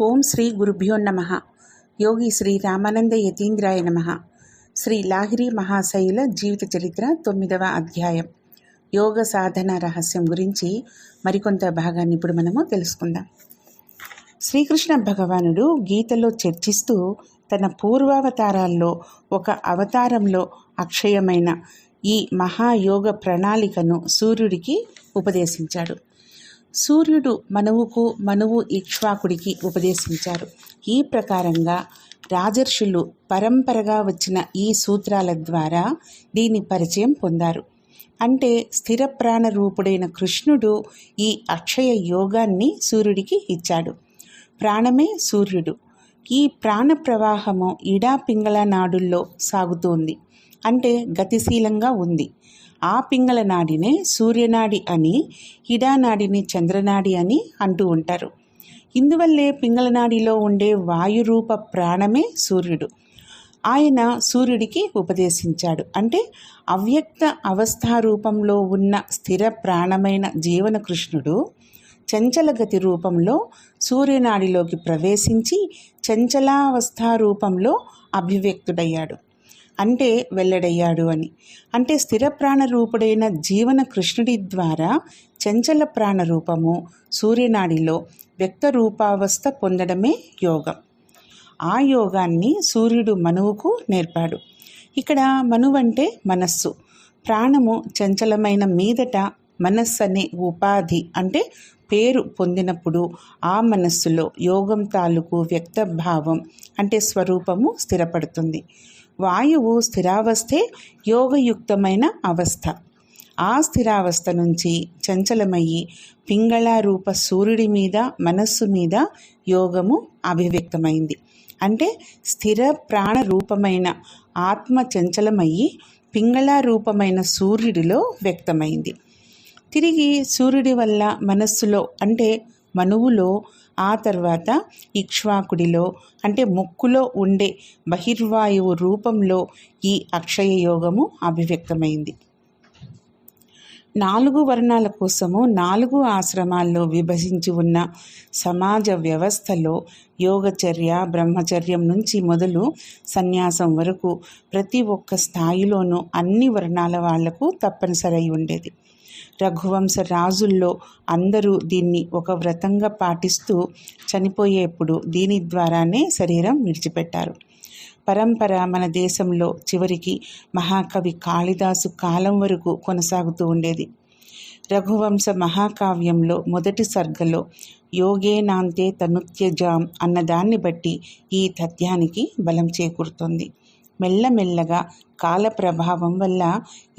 ఓం శ్రీ గురుభ్యో నమః. యోగి శ్రీ రామానంద యతీంద్రాయ నమః. శ్రీ లాహిరి మహాశయుల జీవిత చరిత్ర 9వ అధ్యాయం యోగ సాధన రహస్యం గురించి మరికొంత భాగాన్ని ఇప్పుడు మనము తెలుసుకుందాం. శ్రీకృష్ణ భగవానుడు గీతలో చర్చిస్తూ తన పూర్వావతారాల్లో ఒక అవతారంలో అక్షయమైన ఈ మహాయోగ ప్రణాళికను సూర్యుడికి ఉపదేశించాడు. సూర్యుడు మనువు ఇక్ష్వాకుడికి ఉపదేశించారు. ఈ ప్రకారంగా రాజర్షులు పరంపరగా వచ్చిన ఈ సూత్రాల ద్వారా దీని పరిచయం పొందారు. అంటే స్థిర ప్రాణ రూపుడైన కృష్ణుడు ఈ అక్షయ యోగాన్ని సూర్యుడికి ఇచ్చాడు. ప్రాణమే సూర్యుడు. ఈ ప్రాణ ప్రవాహము ఇడా పింగళ నాడుల్లో సాగుతోంది, అంటే గతిశీలంగా ఉంది. ఆ పింగళ నాడినే సూర్యనాడి అని, ఇడానాడిని చంద్రనాడి అని అంటూ ఉంటారు. ఇందువల్లే పింగళనాడిలో ఉండే వాయురూప ప్రాణమే సూర్యుడు. ఆయన సూర్యుడికి ఉపదేశించాడు. అంటే అవ్యక్త అవస్థారూపంలో ఉన్న స్థిర ప్రాణమైన జీవన కృష్ణుడు చంచలగతి రూపంలో సూర్యనాడిలోకి ప్రవేశించి చంచలావస్థారూపంలో అభివ్యక్తుడయ్యాడు, అంటే వెల్లడయ్యాడు అని. అంటే స్థిర ప్రాణరూపుడైన జీవన కృష్ణుడి ద్వారా చంచల ప్రాణరూపము సూర్యనాడిలో వ్యక్త రూపావస్థ పొందడమే యోగం. ఆ యోగాన్ని సూర్యుడు మనువుకు నేర్పాడు. ఇక్కడ మనువంటే మనస్సు. ప్రాణము చంచలమైన మీదట మనస్సు అనే ఉపాధి అంటే పేరు పొందినప్పుడు ఆ మనస్సులో యోగం తాలూకు వ్యక్త భావం అంటే స్వరూపము స్థిరపడుతుంది. వాయువు స్థిరావస్థే యోగయుక్తమైన అవస్థ. ఆ స్థిరావస్థ నుంచి చంచలమయ్యి పింగళారూప సూర్యుడి మీద మనస్సు మీద యోగము అభివ్యక్తమైంది. అంటే స్థిర ప్రాణ రూపమైన ఆత్మ చంచలమయ్యి పింగళారూపమైన సూర్యుడిలో వ్యక్తమైంది. తిరిగి సూర్యుడి వల్ల మనస్సులో అంటే మనువులో, ఆ తర్వాత ఇక్ష్వాకుడిలో అంటే ముక్కులో ఉండే బహిర్వాయువు రూపంలో ఈ అక్షయ యోగము అభివ్యక్తమైంది. 4 వర్ణాల కోసము 4 ఆశ్రమాల్లో విభజించి ఉన్న సమాజ వ్యవస్థలో యోగచర్య, బ్రహ్మచర్యం నుంచి మొదలు సన్యాసం వరకు ప్రతి ఒక్క స్థాయిలోనూ అన్ని వర్ణాల వాళ్లకు తప్పనిసరి ఉండేది. రఘువంశ రాజుల్లో అందరూ దీన్ని ఒక వ్రతంగా పాటిస్తూ చనిపోయేప్పుడు దీని ద్వారానే శరీరం విడిచిపెట్టారు. పరంపర మన దేశంలో చివరికి మహాకవి కాళిదాసు కాలం వరకు కొనసాగుతూ ఉండేది. రఘువంశ మహాకావ్యంలో మొదటి సర్గలో యోగేనాంతే తనుత్యజాం అన్నదాన్ని బట్టి ఈ తథ్యానికి బలం చేకూరుతుంది. మెల్లమెల్లగా కాల ప్రభావం వల్ల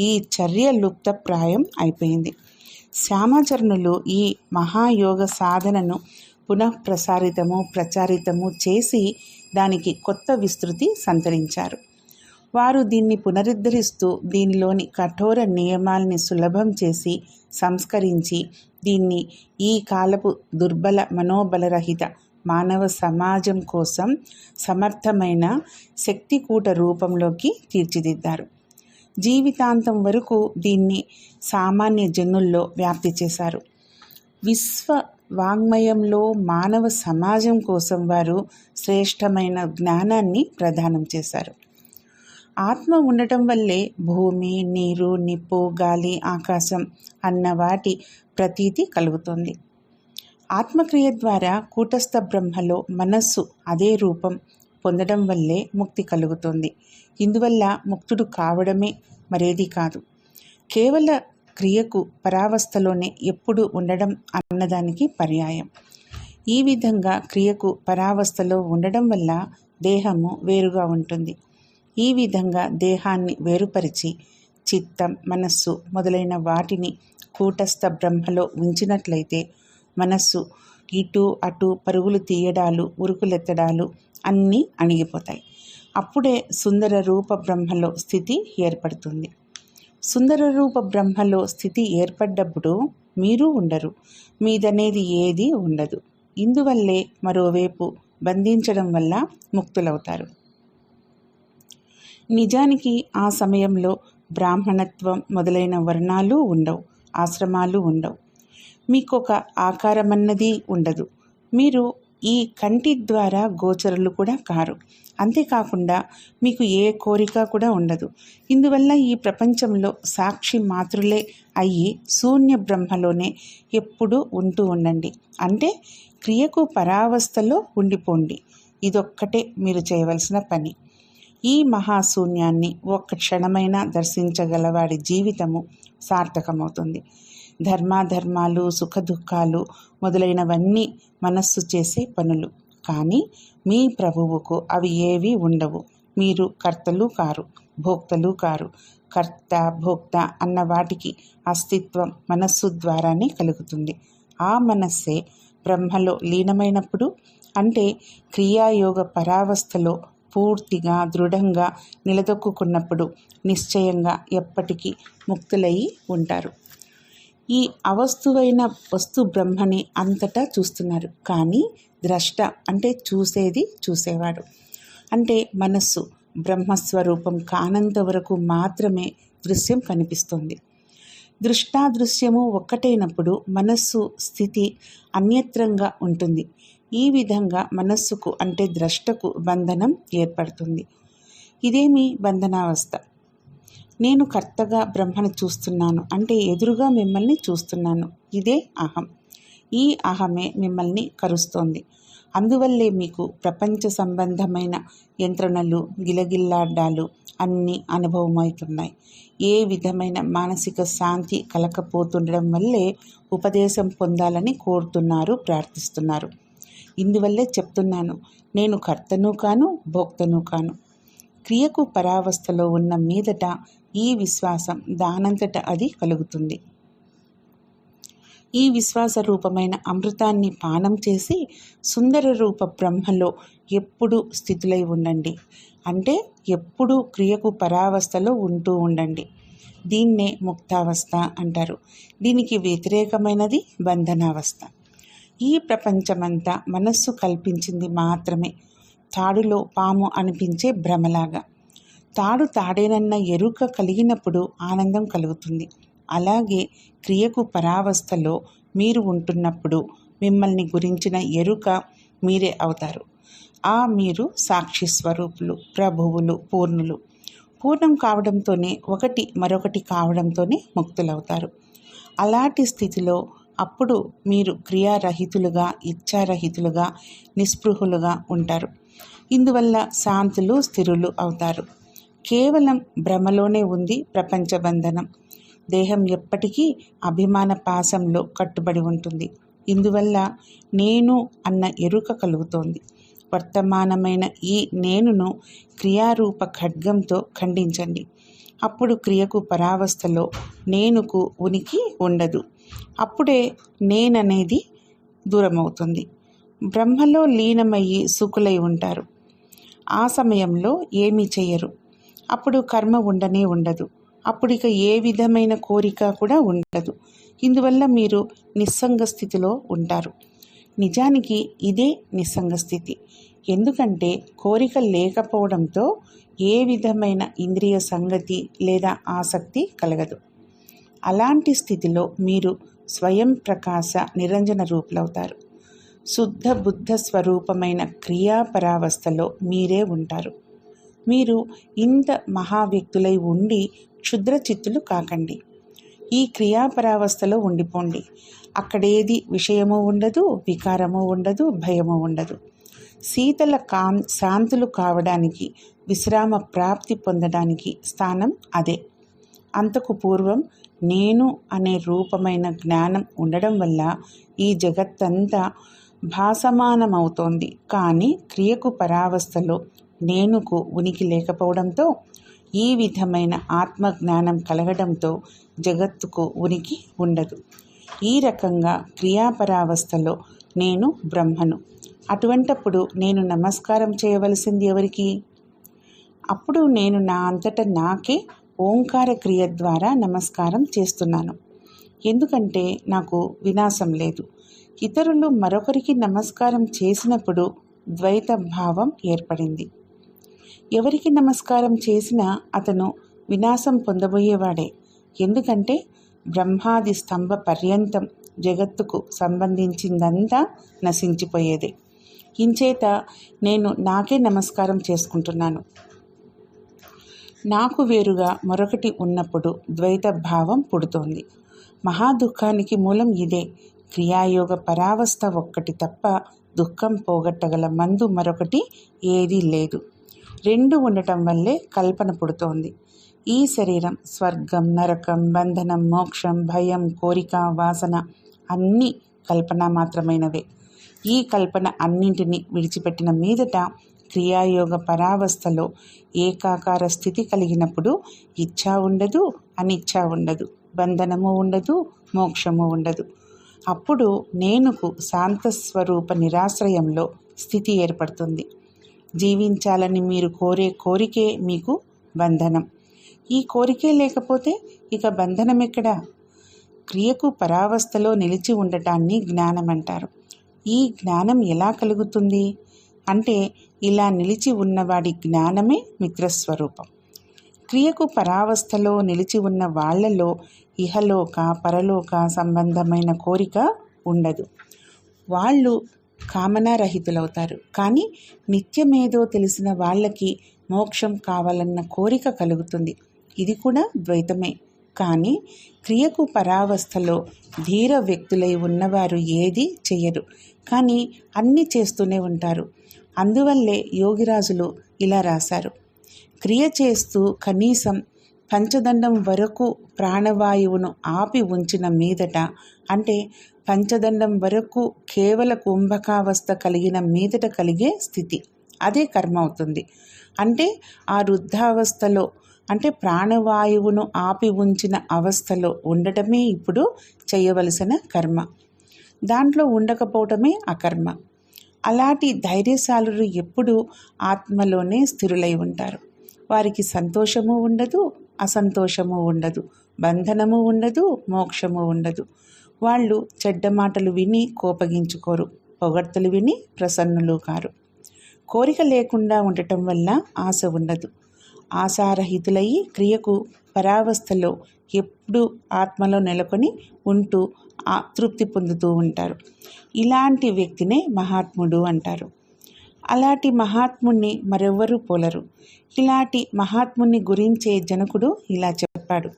ఈ చర్య లుప్తప్రాయం అయిపోయింది. శ్యామాచరణులు ఈ మహాయోగ సాధనను ప్రచారితము చేసి దానికి కొత్త విస్తృతి సంతరించారు. వారు దీన్ని పునరుద్ధరిస్తూ దీనిలోని కఠోర నియమాల్ని సులభం చేసి సంస్కరించి దీన్ని ఈ కాలపు దుర్బల మనోబలరహిత మానవ సమాజం కోసం సమర్థమైన శక్తికూట రూపంలోకి తీర్చిదిద్దారు. జీవితాంతం వరకు దీన్ని సామాన్య జనుల్లో వ్యాప్తి చేశారు. విశ్వ వాంగ్మయంలో మానవ సమాజం కోసం వారు శ్రేష్టమైన జ్ఞానాన్ని ప్రదానం చేశారు. ఆత్మ ఉండటం వల్లే భూమి, నీరు, నిప్పు, గాలి, ఆకాశం అన్న వాటి ప్రతీతి కలుగుతుంది. ఆత్మక్రియ ద్వారా కూటస్థ బ్రహ్మలో మనస్సు అదే రూపం పొందడం వల్లే ముక్తి కలుగుతుంది. ఇందువల్ల ముక్తుడు కావడమే మరేది కాదు. కేవల క్రియకు పరావస్థలోనే ఎప్పుడు ఉండడం అన్నదానికి పర్యాయం. ఈ విధంగా క్రియకు పరావస్థలో ఉండడం వల్ల దేహము వేరుగా ఉంటుంది. ఈ విధంగా దేహాన్ని వేరుపరిచి చిత్తం, మనస్సు మొదలైన వాటిని కూటస్థ బ్రహ్మలో ఉంచినట్లయితే మనస్సు ఇటు అటు పరుగులు తీయడాలు, ఉరుకులెత్తడాలు అన్నీ అణిగిపోతాయి. అప్పుడే సుందర రూప బ్రహ్మలో స్థితి ఏర్పడుతుంది. సుందర రూప బ్రహ్మలో స్థితి ఏర్పడ్డప్పుడు మీరు ఉండరు, మీదనేది ఏదీ ఉండదు. ఇందువల్లే మరోవైపు బంధించడం వల్ల ముక్తులవుతారు. నిజానికి ఆ సమయంలో బ్రాహ్మణత్వం మొదలైన వర్ణాలు ఉండవు, ఆశ్రమాలు ఉండవు. మీకొక ఆకారమన్నది ఉండదు. మీరు ఈ కంటి ద్వారా గోచరులు కూడా కారు. అంతేకాకుండా మీకు ఏ కోరిక కూడా ఉండదు. ఇందువల్ల ఈ ప్రపంచంలో సాక్షి మాత్రులే అయ్యి శూన్య బ్రహ్మలోనే ఎప్పుడూ ఉంటూ ఉండండి. అంటే క్రియకు పరావస్థలో ఉండిపోండి. ఇదొక్కటే మీరు చేయవలసిన పని. ఈ మహాశూన్యాన్ని ఒక్క క్షణమైనా దర్శించగలవాడి జీవితము సార్థకమవుతుంది. ధర్మాధర్మాలు, సుఖదుఖాలు మొదలైనవన్నీ మనస్సు చేసే పనులు. కానీ మీ ప్రభువుకు అవి ఏవీ ఉండవు. మీరు కర్తలు కారు, భోక్తలు కారు. కర్త, భోక్త అన్న వాటికి అస్తిత్వం మనస్సు ద్వారానే కలుగుతుంది. ఆ మనస్సే బ్రహ్మలో లీనమైనప్పుడు, అంటే క్రియాయోగ పరావస్థలో పూర్తిగా దృఢంగా నిలదొక్కున్నప్పుడు నిశ్చయంగా ఎప్పటికీ ముక్తులయ్యి ఉంటారు. ఈ అవస్తువైన వస్తు బ్రహ్మని అంతటా చూస్తున్నారు. కానీ ద్రష్ట అంటే చూసేవాడు అంటే మనస్సు బ్రహ్మస్వరూపం కానంత వరకు మాత్రమే దృశ్యం కనిపిస్తుంది. దృష్టాదృశ్యము ఒక్కటైనప్పుడు మనస్సు స్థితి అన్యత్రంగా ఉంటుంది. ఈ విధంగా మనస్సుకు అంటే ద్రష్టకు బంధనం ఏర్పడుతుంది. ఇదేమి బంధనావస్థ? నేను కర్తగా బ్రహ్మను చూస్తున్నాను అంటే ఎదురుగా మిమ్మల్ని చూస్తున్నాను. ఇదే అహం. ఈ అహమే మిమ్మల్ని కరుస్తోంది. అందువల్లే మీకు ప్రపంచ సంబంధమైన యంత్రణలు, గిలగిల్లాడ్డాలు అన్నీ అనుభవమవుతున్నాయి. ఏ విధమైన మానసిక శాంతి కలకపోతుండడం వల్లే ఉపదేశం పొందాలని కోరుతున్నారు, ప్రార్థిస్తున్నారు. ఇందువల్లే చెప్తున్నాను, నేను కర్తను కాను, భోక్తను కాను. క్రియకు పరావస్థలో ఉన్న మీదట ఈ విశ్వాసం దానంతట అది కలుగుతుంది. ఈ విశ్వాస రూపమైన అమృతాన్ని పానం చేసి సుందర రూప బ్రహ్మలో ఎప్పుడూ స్థితులై ఉండండి. అంటే ఎప్పుడూ క్రియకు పరావస్థలో ఉంటూ ఉండండి. దీన్నే ముక్తావస్థ అంటారు. దీనికి వ్యతిరేకమైనది బంధనావస్థ. ఈ ప్రపంచమంతా మనస్సు కల్పించింది మాత్రమే. తాడులో పాము అనిపించే భ్రమలాగా. తాడు తాడేనన్న ఎరుక కలిగినప్పుడు ఆనందం కలుగుతుంది. అలాగే క్రియకు పరావస్థలో మీరు ఉంటున్నప్పుడు మిమ్మల్ని గురించిన ఎరుక మీరే అవుతారు. మీరు సాక్షి స్వరూపులు, ప్రభువులు, పూర్ణులు. పూర్ణం కావడంతోనే ఒకటి మరొకటి కావడంతోనే ముక్తులవుతారు. అలాంటి స్థితిలో అప్పుడు మీరు క్రియారహితులుగా, ఇచ్ఛారహితులుగా, నిస్పృహులుగా ఉంటారు. ఇందువల్ల శాంతులు, స్థిరులు అవుతారు. కేవలం భ్రమలోనే ఉంది ప్రపంచ బంధనం. దేహం ఎప్పటికీ అభిమాన పాశంలో కట్టుబడి ఉంటుంది. ఇందువల్ల నేను అన్న ఎరుక కలుగుతోంది. వర్తమానమైన ఈ నేనును క్రియారూప ఖడ్గంతో ఖండించండి. అప్పుడు క్రియకు పరావస్థలో నేనుకు ఉనికి ఉండదు. అప్పుడే నేననేది దూరమవుతుంది. బ్రహ్మలో లీనమయ్యి సుఖులై ఉంటారు. ఆ సమయంలో ఏమీ చెయ్యరు. అప్పుడు కర్మ ఉండనే ఉండదు. అప్పుడు ఇక ఏ విధమైన కోరిక కూడా ఉండదు. ఇందువల్ల మీరు నిస్సంగ స్థితిలో ఉంటారు. నిజానికి ఇదే నిస్సంగ స్థితి. ఎందుకంటే కోరిక లేకపోవడంతో ఏ విధమైన ఇంద్రియ సంగతి లేదా ఆసక్తి కలగదు. అలాంటి స్థితిలో మీరు స్వయం ప్రకాశ నిరంజన రూపులవుతారు. శుద్ధ బుద్ధ స్వరూపమైన క్రియాపరావస్థలో మీరే ఉంటారు. మీరు ఇంత మహావ్యక్తులై ఉండి క్షుద్రచిత్తులు కాకండి. ఈ క్రియాపరావస్థలో ఉండిపోండి. అక్కడేది విషయము ఉండదు, వికారము ఉండదు, భయము ఉండదు. శీతల శాంతులు కావడానికి, విశ్రామ ప్రాప్తి పొందడానికి స్థానం అదే. అంతకు పూర్వం నేను అనే రూపమైన జ్ఞానం ఉండడం వల్ల ఈ జగత్తంతా భాసమానమవుతోంది. కానీ క్రియకు పరావస్థలో నేనుకు ఉనికి లేకపోవడంతో, ఈ విధమైన ఆత్మజ్ఞానం కలగడంతో జగత్తుకు ఉనికి ఉండదు. ఈ రకంగా క్రియాపరావస్థలో నేను బ్రహ్మను. అటువంటప్పుడు నేను నమస్కారం చేయవలసింది ఎవరికి? అప్పుడు నేను నా అంతట నాకే ఓంకార క్రియ ద్వారా నమస్కారం చేస్తున్నాను. ఎందుకంటే నాకు వినాశం లేదు. ఇతరులు మరొకరికి నమస్కారం చేసినప్పుడు ద్వైత భావం ఏర్పడింది. ఎవరికి నమస్కారం చేసినా అతను వినాశం పొందబోయేవాడే. ఎందుకంటే బ్రహ్మాది స్తంభ పర్యంతం జగత్తుకు సంబంధించిందంతా నశించిపోయేదే. ఇంచేత నేను నాకే నమస్కారం చేసుకుంటున్నాను. నాకు వేరుగా మరొకటి ఉన్నప్పుడు ద్వైత భావం పుడుతోంది. మహాదుఖానికి మూలం ఇదే. క్రియాయోగ పరావస్థ ఒక్కటి తప్ప దుఃఖం పోగొట్టగల మందు మరొకటి ఏదీ లేదు. రెండు ఉండటం వల్లే కల్పన పుడుతోంది. ఈ శరీరం, స్వర్గం, నరకం, బంధనం, మోక్షం, భయం, కోరిక, వాసన అన్నీ కల్పన మాత్రమైనవే. ఈ కల్పన అన్నింటినీ విడిచిపెట్టిన మీదట క్రియాయోగ పరావస్థలో ఏకాకార స్థితి కలిగినప్పుడు ఇచ్ఛా ఉండదు, అనిచ్ఛా ఉండదు, బంధనము ఉండదు, మోక్షము ఉండదు. అప్పుడు నేనుకు శాంతస్వరూప నిరాశ్రయంలో స్థితి ఏర్పడుతుంది. జీవించాలని మీరు కోరే కోరికే మీకు బంధనం. ఈ కోరికే లేకపోతే ఇక బంధనం ఎక్కడా? క్రియకు పరావస్థలో నిలిచి ఉండటాన్ని జ్ఞానం అంటారు. ఈ జ్ఞానం ఎలా కలుగుతుంది అంటే, ఇలా నిలిచి ఉన్నవాడి జ్ఞానమే మిత్రస్వరూపం. క్రియకు పరావస్థలో నిలిచి ఉన్న వాళ్లలో ఇహలోక పరలోక సంబంధమైన కోరిక ఉండదు. వాళ్ళు కామనారహితులవుతారు. కానీ నిత్యమేదో తెలిసిన వాళ్ళకి మోక్షం కావాలన్న కోరిక కలుగుతుంది. ఇది కూడా ద్వైతమే. కానీ క్రియకు పరావస్థలో ధీర వ్యక్తులై ఉన్నవారు ఏది చెయ్యరు, కానీ అన్నీ చేస్తూనే ఉంటారు. అందువల్లే యోగిరాజులు ఇలా రాశారు: క్రియ చేస్తూ కనీసం పంచదండం వరకు ప్రాణవాయువును ఆపి ఉంచిన మీదట, అంటే పంచదండం వరకు కేవల కుంభకావస్థ కలిగిన మీదట కలిగే స్థితి, అదే కర్మ అవుతుంది. అంటే ఆ రుద్ధావస్థలో, అంటే ప్రాణవాయువును ఆపి ఉంచిన అవస్థలో ఉండటమే ఇప్పుడు చేయవలసిన కర్మ. దాంట్లో ఉండకపోవటమే అకర్మ. అలాంటి ధైర్యశాలురు ఎప్పుడూ ఆత్మలోనే స్థిరులై ఉంటారు. వారికి సంతోషము ఉండదు, అసంతోషము ఉండదు, బంధనము ఉండదు, మోక్షము ఉండదు. వాళ్ళు చెడ్డ మాటలు విని కోపగించుకోరు, పొగడ్తలు విని ప్రసన్నులు కారు. కోరిక లేకుండా ఉండటం వల్ల ఆశ ఉండదు. ఆశారహితులయ్యి క్రియకు పరావస్థలో ఎప్పుడూ ఆత్మలో నెలకొని ఉంటూ తృప్తి పొందుతూ ఉంటారు. ఇలాంటి వ్యక్తినే మహాత్ముడు అంటారు. అలాంటి మహాత్ముణ్ణి మరెవ్వరూ పోలరు. ఇలాంటి మహాత్ముని గురించే జనకుడు ఇలా చెప్పాడు: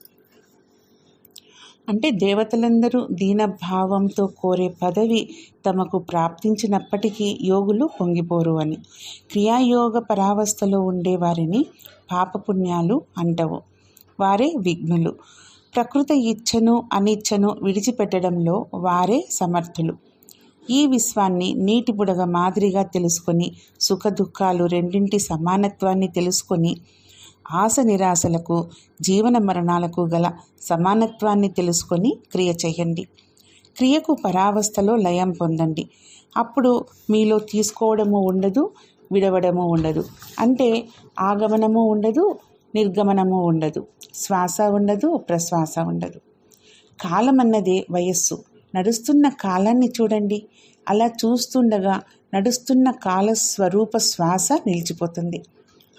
అంటే దేవతలందరూ దీనభావంతో కోరే పదవి తమకు ప్రాప్తించినప్పటికీ యోగులు పొంగిపోరు అని. క్రియాయోగ పరావస్థలో ఉండేవారిని పాపపుణ్యాలు అంటవు. వారే విఘ్నులు. ప్రకృతి ఇచ్ఛను అనిచ్ఛను విడిచిపెట్టడంలో వారే సమర్థులు. ఈ విశ్వాన్ని నీటి బుడగ మాదిరిగా తెలుసుకొని, సుఖ దుఃఖాలు రెండింటి సమానత్వాన్ని తెలుసుకొని, ఆశ నిరాశలకు, జీవన మరణాలకు గల సమానత్వాన్ని తెలుసుకొని క్రియ చేయండి. క్రియకు పరావస్థలో లయం పొందండి. అప్పుడు మీలో తీసుకోవడము ఉండదు, విడవడము ఉండదు. అంటే ఆగమనము ఉండదు, నిర్గమనము ఉండదు, శ్వాస ఉండదు, ప్రశ్వాస ఉండదు. కాలం అన్నదే వయస్సు. నడుస్తున్న కాలాన్ని చూడండి. అలా చూస్తుండగా నడుస్తున్న కాలస్వరూప శ్వాస నిలిచిపోతుంది.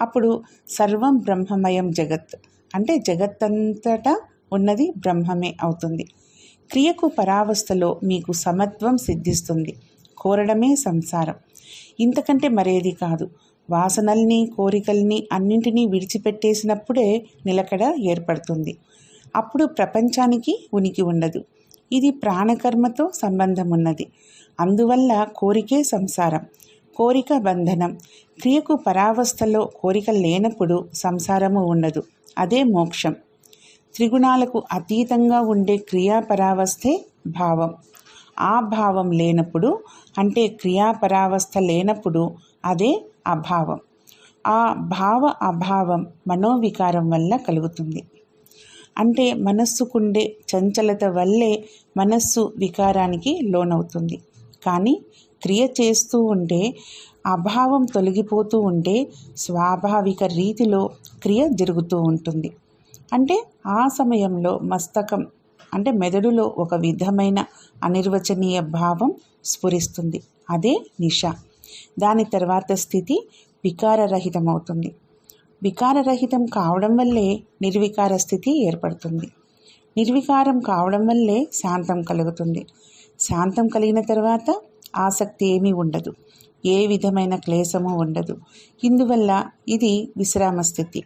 అప్పుడు సర్వం బ్రహ్మమయం జగత్, అంటే జగత్తంతటా ఉన్నది బ్రహ్మమే అవుతుంది. క్రియకు పరావస్థలో మీకు సమత్వం సిద్ధిస్తుంది. కోరడమే సంసారం, ఇంతకంటే మరేది కాదు. వాసనల్ని, కోరికల్ని అన్నింటినీ విడిచిపెట్టేసినప్పుడే నిలకడ ఏర్పడుతుంది. అప్పుడు ప్రపంచానికి ఉనికి ఉండదు. ఇది ప్రాణకర్మతో సంబంధం ఉన్నది. అందువల్ల కోరికే సంసారం, కోరిక బంధనం. క్రియకు పరావస్థలో కోరిక లేనప్పుడు సంసారము ఉండదు, అదే మోక్షం. త్రిగుణాలకు అతీతంగా ఉండే క్రియాపరావస్థే భావం. ఆ భావం లేనప్పుడు, అంటే క్రియాపరావస్థ లేనప్పుడు, అదే అభావం. ఆ భావ అభావం మనోవికారం వల్ల కలుగుతుంది. అంటే మనస్సుకుండే చంచలత వల్లే మనస్సు వికారానికి లోనవుతుంది. కానీ క్రియ చేస్తూ ఉంటే, అభావం తొలగిపోతూ ఉంటే స్వాభావిక రీతిలో క్రియ జరుగుతూ ఉంటుంది. అంటే ఆ సమయంలో మస్తకం, అంటే మెదడులో ఒక విధమైన అనిర్వచనీయ భావం స్ఫురిస్తుంది. అదే నిష. దాని తర్వాత స్థితి వికారరహితమవుతుంది. వికారరహితం కావడం వల్లే నిర్వికార స్థితి ఏర్పడుతుంది. నిర్వికారం కావడం వల్లే శాంతం కలుగుతుంది. శాంతం కలిగిన తర్వాత ఆసక్తి ఏమీ ఉండదు. ఏ విధమైన క్లేశము ఉండదు. ఇందువల్ల ఇది విశ్రామ స్థితి.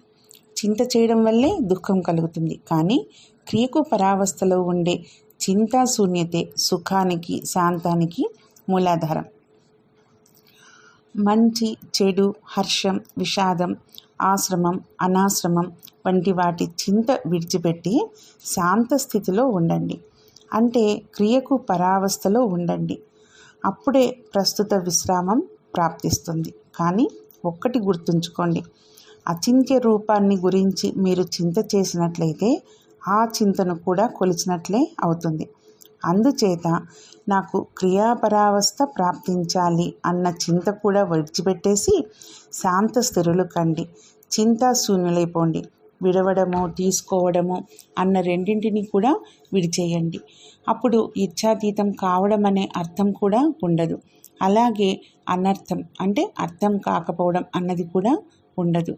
చింత చేయడం వల్లే దుఃఖం కలుగుతుంది. కానీ క్రియకు పరావస్థలో ఉండే చింతాశూన్యతే సుఖానికి, శాంతానికి మూలాధారం. మంచి, చెడు, హర్షం, విషాదం, ఆశ్రమం, అనాశ్రమం వంటి వాటి చింత విడిచిపెట్టి శాంత స్థితిలో ఉండండి. అంటే క్రియకు పరావస్థలో ఉండండి. అప్పుడే ప్రస్తుత విశ్రామం ప్రాప్తిస్తుంది. కానీ ఒక్కటి గుర్తుంచుకోండి, అచింత్య రూపాన్ని గురించి మీరు చింత చేసినట్లయితే ఆ చింతను కూడా కొలిచినట్లే అవుతుంది. అందుచేత నాకు క్రియాపరావస్థ ప్రాప్తించాలి అన్న చింత కూడా విడిచిపెట్టేసి శాంత స్థిరులు కండి. చింతాశూన్యులైపోండి. విడవడము, తీసుకోవడము అన్న రెండింటిని కూడా విడిచేయండి. అప్పుడు ఇచ్ఛాతీతం కావడం అనే అర్థం కూడా ఉండదు. అలాగే అనర్థం అంటే అర్థం కాకపోవడం అన్నది కూడా ఉండదు.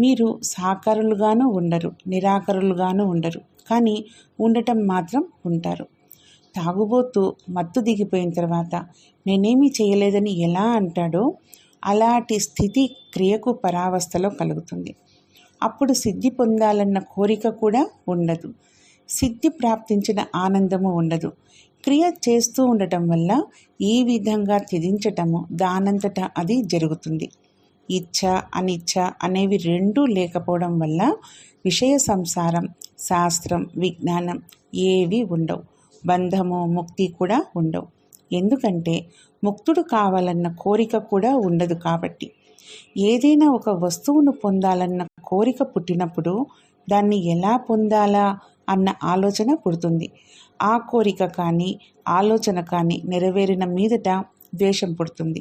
మీరు సాకారులుగాను ఉండరు, నిరాకరులుగాను ఉండరు. కానీ ఉండటం మాత్రం ఉంటారు. తాగుబోతూ మత్తు దిగిపోయిన తర్వాత నేనేమీ చేయలేదని ఎలా అంటాడో అలాంటి స్థితి క్రియకు పరావస్థలో కలుగుతుంది. అప్పుడు సిద్ధి పొందాలన్న కోరిక కూడా ఉండదు. సిద్ధి ప్రాప్తించిన ఆనందము ఉండదు. క్రియ చేస్తూ ఉండటం వల్ల ఈ విధంగా త్యజించటము దానంతటా అది జరుగుతుంది. ఇచ్ఛ, అనిచ్ఛ అనేవి రెండూ లేకపోవడం వల్ల విషయ సంసారం, శాస్త్రం, విజ్ఞానం ఏవి ఉండవు. బంధము, ముక్తి కూడా ఉండవు. ఎందుకంటే ముక్తుడు కావాలన్న కోరిక కూడా ఉండదు కాబట్టి. ఏదైనా ఒక వస్తువును పొందాలన్న కోరిక పుట్టినప్పుడు దాన్ని ఎలా పొందాలా అన్న ఆలోచన పుడుతుంది. ఆ కోరిక కానీ ఆలోచన కానీ నెరవేరిన మీదట ద్వేషం పుడుతుంది.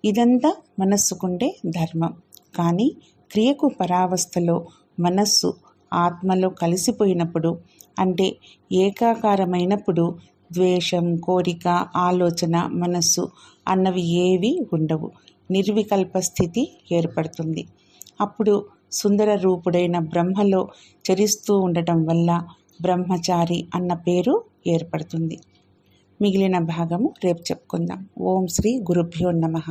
ఇదంతా మనస్సుకుండే ధర్మం. కానీ క్రియకు పరావస్థలో మనస్సు ఆత్మలో కలిసిపోయినప్పుడు, అంటే ఏకాకారమైనప్పుడు ద్వేషం, కోరిక, ఆలోచన, మనస్సు అన్నవి ఏవి ఉండవు. నిర్వికల్ప స్థితి ఏర్పడుతుంది. అప్పుడు సుందర రూపుడైన బ్రహ్మలో చరిస్తూ ఉండటం వల్ల బ్రహ్మచారి అన్న పేరు ఏర్పడుతుంది. మిగిలిన భాగము రేపు చెప్పుకుందాం. ఓం శ్రీ గురుభ్యో నమః.